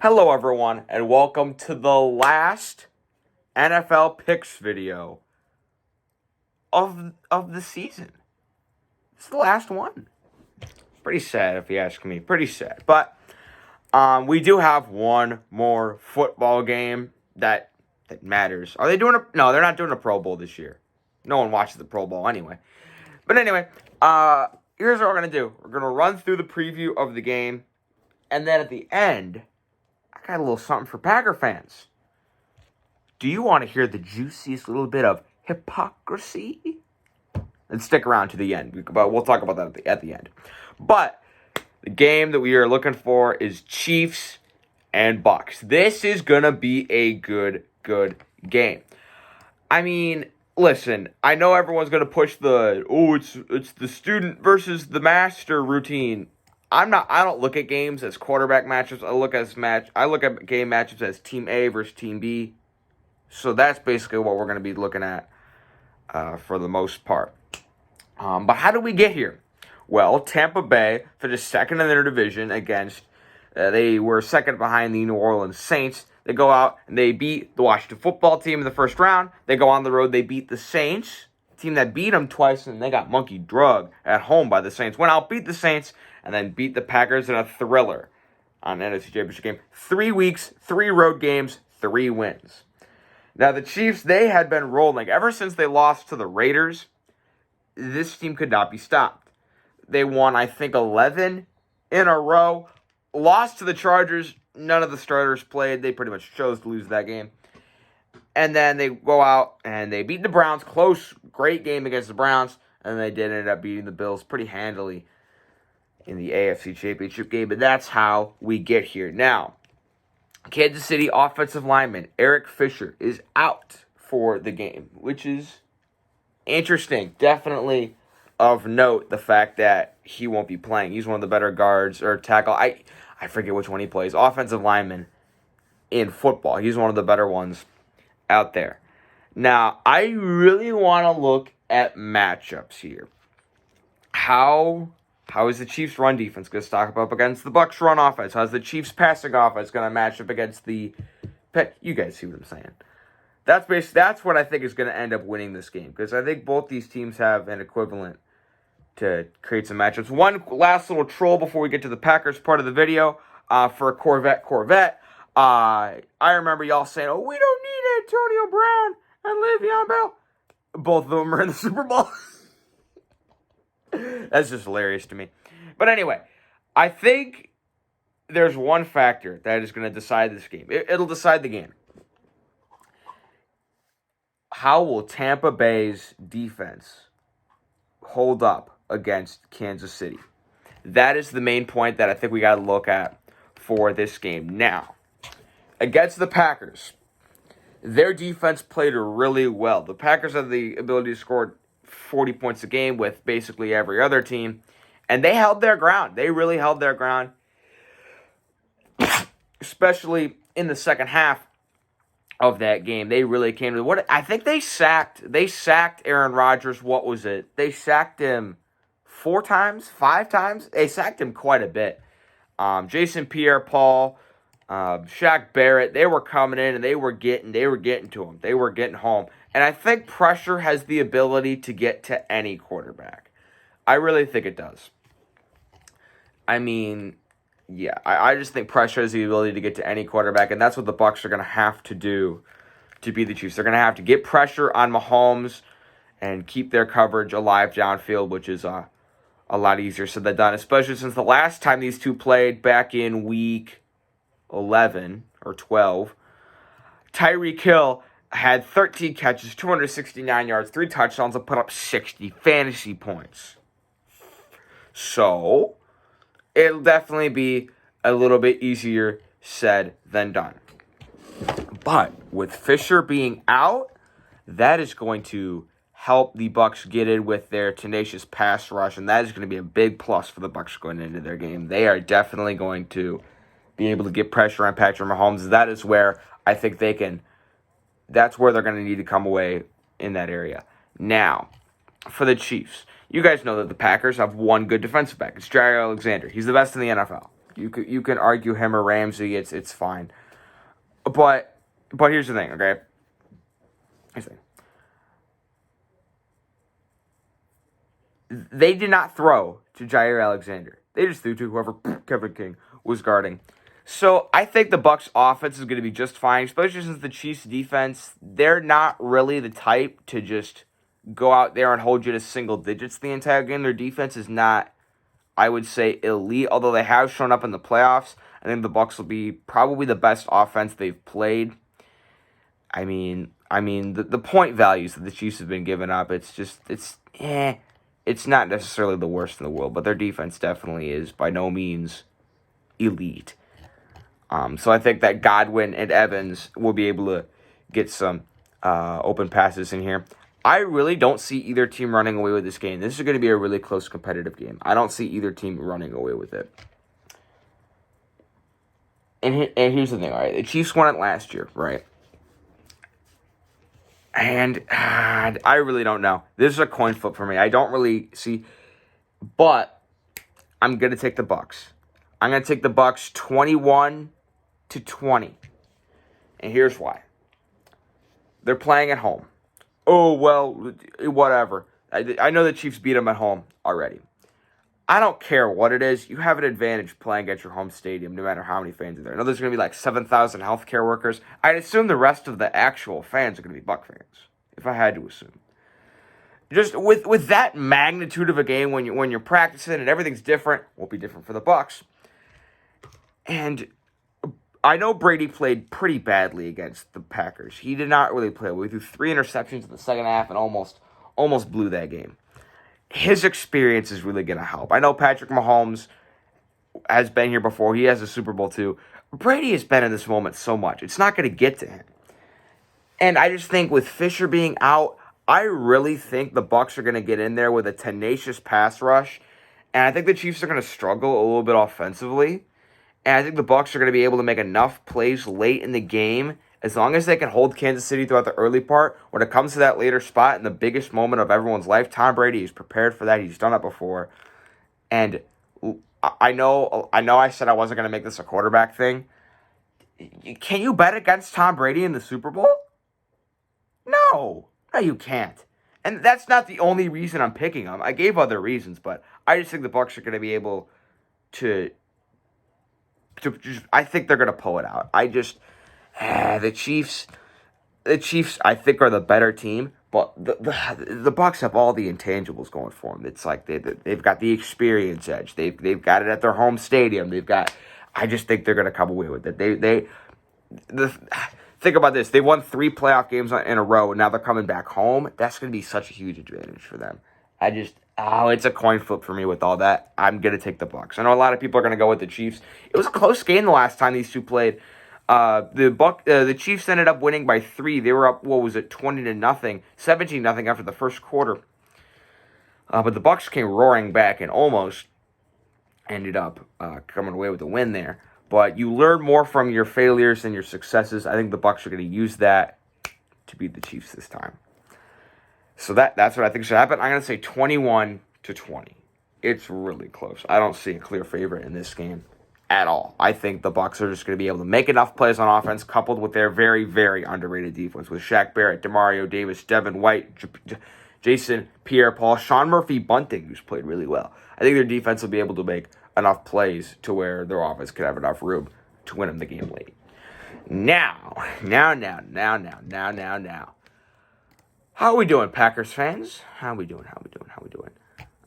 Hello everyone, and welcome to the last NFL picks video of the season. It's the last one. Pretty sad if you ask me. Pretty sad. But we do have one more football game that matters. Are they doing no, they're not doing a Pro Bowl this year. No one watches the Pro Bowl anyway. But anyway, here's what we're gonna do. We're gonna run through the preview of the game, and then at the end, I got a little something for Packer fans. Do you want to hear the juiciest little bit of hypocrisy? Then stick around to the end. But we'll talk about that at the end. But the game that we are looking for is Chiefs and Bucks. This is gonna be a good game. I mean, listen, I know everyone's gonna push it's the student versus the master routine. I don't look at games as quarterback matchups. I look at game matchups as team A versus team B. So that's basically what we're going to be looking at for the most part. But how did we get here? Well, Tampa Bay finished second in their division against, they were second behind the New Orleans Saints. They go out and they beat the Washington football team in the first round. They go on the road, they beat the Saints, team that beat them twice, and they got monkey drug at home by the Saints. Went out, beat the Saints, and then beat the Packers in a thriller on an NFC Championship game. 3 weeks, 3 road games, 3 wins. Now, the Chiefs, they had been rolling. Ever since they lost to the Raiders, this team could not be stopped. They won, I think, 11 in a row. Lost to the Chargers. None of the starters played. They pretty much chose to lose that game. And then they go out and they beat the Browns. Close, great game against the Browns. And they did end up beating the Bills pretty handily in the AFC Championship game. But that's how we get here. Now, Kansas City offensive lineman Eric Fisher is out for the game, which is interesting. Definitely of note, the fact that he won't be playing. He's one of the better guards or tackle. I forget which one he plays. Offensive lineman in football. He's one of the better ones out there. Now, I really want to look at matchups here. How is the Chiefs' run defense going to stack up against the Bucks' run offense? How's the Chiefs' passing offense going to match up against the... You guys see what I'm saying. That's what I think is going to end up winning this game, because I think both these teams have an equivalent to create some matchups. One last little troll before we get to the Packers part of the video for Corvette. I remember y'all saying, "Oh, we don't need Antonio Brown and Le'Veon Bell." Both of them are in the Super Bowl. That's just hilarious to me. But anyway, I think there's one factor that is going to decide this game. It'll decide the game. How will Tampa Bay's defense hold up against Kansas City? That is the main point that I think we got to look at for this game. Now, against the Packers, their defense played really well. The Packers have the ability to score 40 points a game with basically every other team, and they held their ground. They really held their ground, especially in the second half of that game. They really came to what I think they sacked Aaron Rodgers. What was it? They sacked him 4 times, 5 times. They sacked him quite a bit. Jason Pierre-Paul, Shaq Barrett, they were coming in and they were getting to him. They were getting home. And I think pressure has the ability to get to any quarterback. I really think it does. I mean, yeah, I just think pressure has the ability to get to any quarterback, and that's what the Bucs are going to have to do to beat the Chiefs. They're going to have to get pressure on Mahomes and keep their coverage alive downfield, which is a lot easier said than done, especially since the last time these two played back in week 11 or 12, Tyreek Hill had 13 catches, 269 yards, 3 touchdowns, and put up 60 fantasy points. So, it'll definitely be a little bit easier said than done. But with Fisher being out, that is going to help the Bucs get in with their tenacious pass rush, and that is going to be a big plus for the Bucs going into their game. They are definitely going to be able to get pressure on Patrick Mahomes. That is where I think that's where they're going to need to come away in that area. Now, for the Chiefs, you guys know that the Packers have one good defensive back. It's Jair Alexander. He's the best in the NFL. You can argue him or Ramsey. It's fine. But here's the thing, okay? Here's the thing. They did not throw to Jair Alexander. They just threw to whoever Kevin King was guarding. So I think the Bucs offense is going to be just fine, especially since the Chiefs defense, they're not really the type to just go out there and hold you to single digits the entire game. Their defense is not, I would say, elite, although they have shown up in the playoffs. I think the Bucs will be probably the best offense they've played. I mean, the point values that the Chiefs have been giving up, it's not necessarily the worst in the world, but their defense definitely is by no means elite. So I think that Godwin and Evans will be able to get some open passes in here. I really don't see either team running away with this game. This is going to be a really close competitive game. I don't see either team running away with it. And here's the thing, all right? The Chiefs won it last year, right? And I really don't know. This is a coin flip for me. I don't really see, but I'm going to take the Bucs. I'm going to take the Bucs 21-20. And here's why. They're playing at home. Oh, well, whatever. I know the Chiefs beat them at home already. I don't care what it is. You have an advantage playing at your home stadium, no matter how many fans are there. I know there's going to be like 7,000 healthcare workers. I'd assume the rest of the actual fans are going to be Buck fans, if I had to assume. Just with that magnitude of a game, when you're practicing and everything's different, won't be different for the Bucs. And I know Brady played pretty badly against the Packers. He did not really play well. He threw 3 interceptions in the second half and almost blew that game. His experience is really going to help. I know Patrick Mahomes has been here before. He has a Super Bowl too. Brady has been in this moment so much. It's not going to get to him. And I just think with Fisher being out, I really think the Bucs are going to get in there with a tenacious pass rush. And I think the Chiefs are going to struggle a little bit offensively. And I think the Bucs are going to be able to make enough plays late in the game, as long as they can hold Kansas City throughout the early part. When it comes to that later spot in the biggest moment of everyone's life, Tom Brady is prepared for that. He's done it before. And I know I said I wasn't going to make this a quarterback thing. Can you bet against Tom Brady in the Super Bowl? No, you can't. And that's not the only reason I'm picking him. I gave other reasons, but I just think the Bucs are going to be able to I think they're going to pull it out. The Chiefs, I think, are the better team, but the Bucs have all the intangibles going for them. It's like they've got the experience edge. They've got it at their home stadium. I just think they're going to come away with it. Think about this. They won 3 playoff games in a row, and now they're coming back home. That's going to be such a huge advantage for them. It's a coin flip for me with all that. I'm going to take the Bucs. I know a lot of people are going to go with the Chiefs. It was a close game the last time these two played. The Chiefs ended up winning by 3. They were up, 20-0, 17-0 after the first quarter. But the Bucs came roaring back and almost ended up coming away with the win there. But you learn more from your failures than your successes. I think the Bucs are going to use that to beat the Chiefs this time. So that's what I think should happen. I'm going to say 21-20. It's really close. I don't see a clear favorite in this game at all. I think the Bucs are just going to be able to make enough plays on offense, coupled with their very, very underrated defense with Shaq Barrett, Demario Davis, Devin White, Jason Pierre-Paul, Sean Murphy-Bunting, who's played really well. I think their defense will be able to make enough plays to where their offense could have enough room to win them the game late. Now. How are we doing, Packers fans? How are we doing?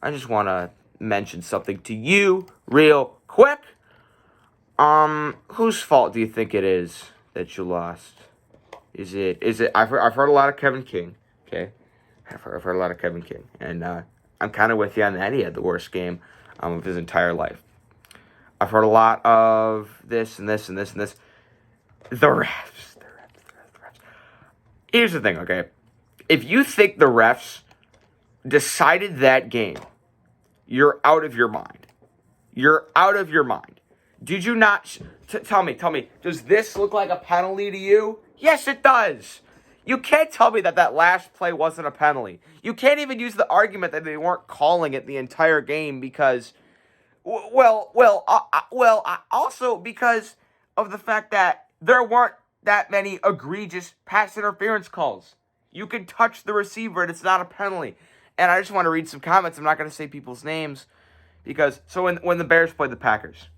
I just want to mention something to you real quick. Whose fault do you think it is that you lost? Is it? I've heard a lot of Kevin King. Okay, I've heard a lot of Kevin King, and I'm kind of with you on that. He had the worst game of his entire life. I've heard a lot of this and this and this and this. The refs. Here's the thing, okay? If you think the refs decided that game, you're out of your mind. You're out of your mind. Did you not... Tell me, does this look like a penalty to you? Yes, it does. You can't tell me that last play wasn't a penalty. You can't even use the argument that they weren't calling it the entire game because Also because of the fact that there weren't that many egregious pass interference calls. You can touch the receiver and it's not a penalty. And I just want to read some comments. I'm not going to say people's names because when the Bears played the Packers,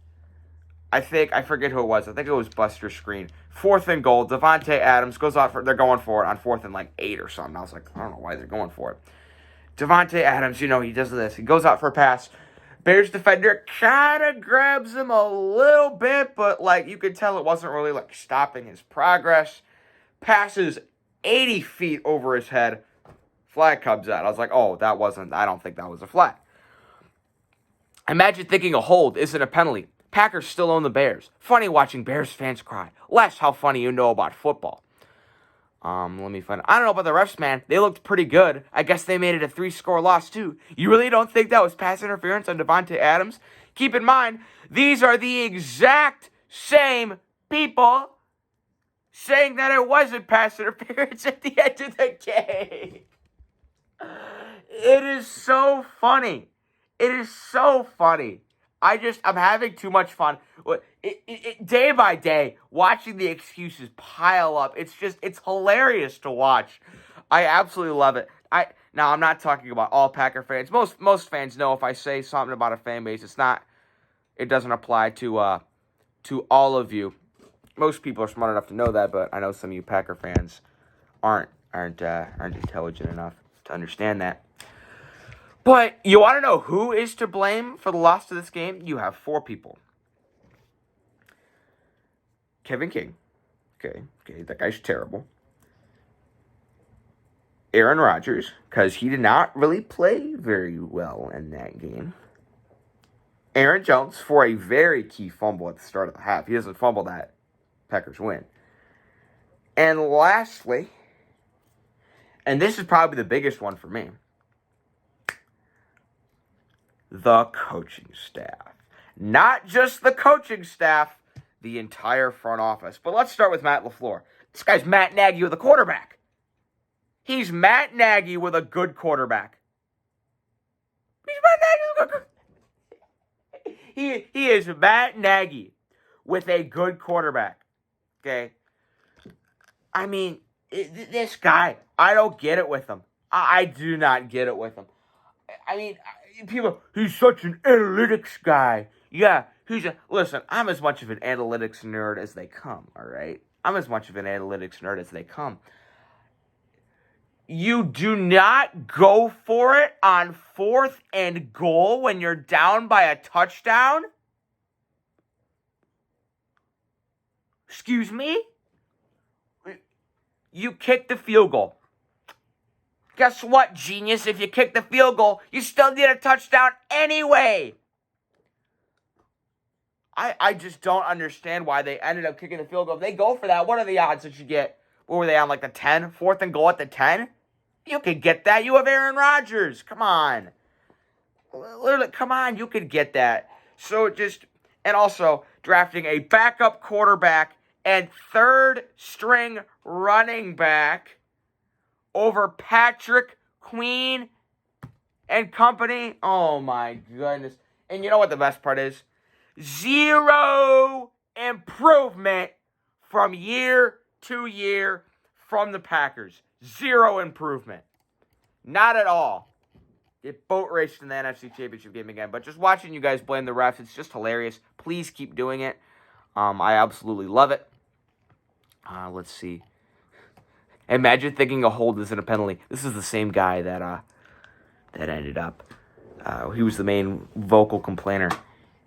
I forget who it was. I think it was Buster Screen. 4th and goal. Devontae Adams goes out they're going for it on 4th and 8 or something. I was like, I don't know why they're going for it. Devontae Adams, he does this. He goes out for a pass. Bears defender kind of grabs him a little bit, but you could tell it wasn't really stopping his progress. Passes 80 feet over his head. Flag comes out. I was like, oh, I don't think that was a flag. Imagine thinking a hold isn't a penalty. Packers still own the Bears. Funny watching Bears fans cry. Less how funny you know about football. Let me find. I don't know about the refs, man. They looked pretty good. I guess they made it a 3-score loss too. You really don't think that was pass interference on Devontae Adams? Keep in mind, these are the exact same people saying that it wasn't pass interference at the end of the game. It is so funny. It is so funny. I'm having too much fun. Day by day, watching the excuses pile up. It's hilarious to watch. I absolutely love it. Now I'm not talking about all Packer fans. Most fans know if I say something about a fan base, it doesn't apply to all of you. Most people are smart enough to know that, but I know some of you Packer fans aren't intelligent enough to understand that. But you want to know who is to blame for the loss to this game? You have 4 people. Kevin King. Okay, that guy's terrible. Aaron Rodgers, because he did not really play very well in that game. Aaron Jones for a very key fumble at the start of the half. He doesn't fumble that, Packers win. And lastly, and this is probably the biggest one for me, the coaching staff. Not just the coaching staff, the entire front office. But let's start with Matt LaFleur. This guy's Matt Nagy with a quarterback. He's Matt Nagy with a good quarterback. He is Matt Nagy with a good quarterback. Okay? I mean, this guy, I don't get it with him. I do not get it with him. I mean, he's such an analytics guy. Yeah, listen, I'm as much of an analytics nerd as they come, all right? I'm as much of an analytics nerd as they come. You do not go for it on 4th and goal when you're down by a touchdown? Excuse me? You kick the field goal. Guess what, genius? If you kick the field goal, you still need a touchdown anyway. I just don't understand why they ended up kicking the field goal. If they go for that, what are the odds that you get? What were they on, the 10? 4th and goal at the 10? You could get that. You have Aaron Rodgers. Come on. Literally, come on. You could get that. And also, drafting a backup quarterback and 3rd-string running back over Patrick Queen and company. Oh, my goodness. And you know what the best part is? 0 improvement from year to year from the Packers. 0 improvement. Not at all. Get boat raced in the NFC Championship game again. But just watching you guys blame the refs, it's just hilarious. Please keep doing it. I absolutely love it. Let's see. Imagine thinking a hold isn't a penalty. This is the same guy that ended up. He was the main vocal complainer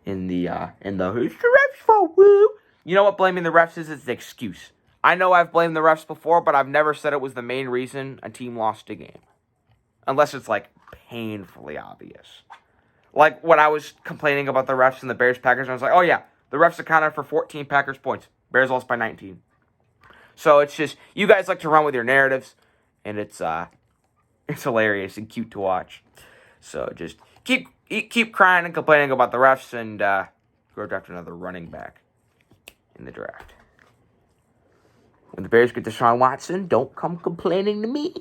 in the it's the refs' fault, woo. You know what blaming the refs is? It's an excuse. I know I've blamed the refs before, but I've never said it was the main reason a team lost a game. Unless it's painfully obvious. Like when I was complaining about the refs in the Bears-Packers, I was like, oh yeah, the refs accounted for 14 Packers points. Bears lost by 19. So it's just, you guys like to run with your narratives, and it's hilarious and cute to watch. So just keep crying and complaining about the refs, and go draft another running back in the draft. When the Bears get Deshaun Watson, don't come complaining to me.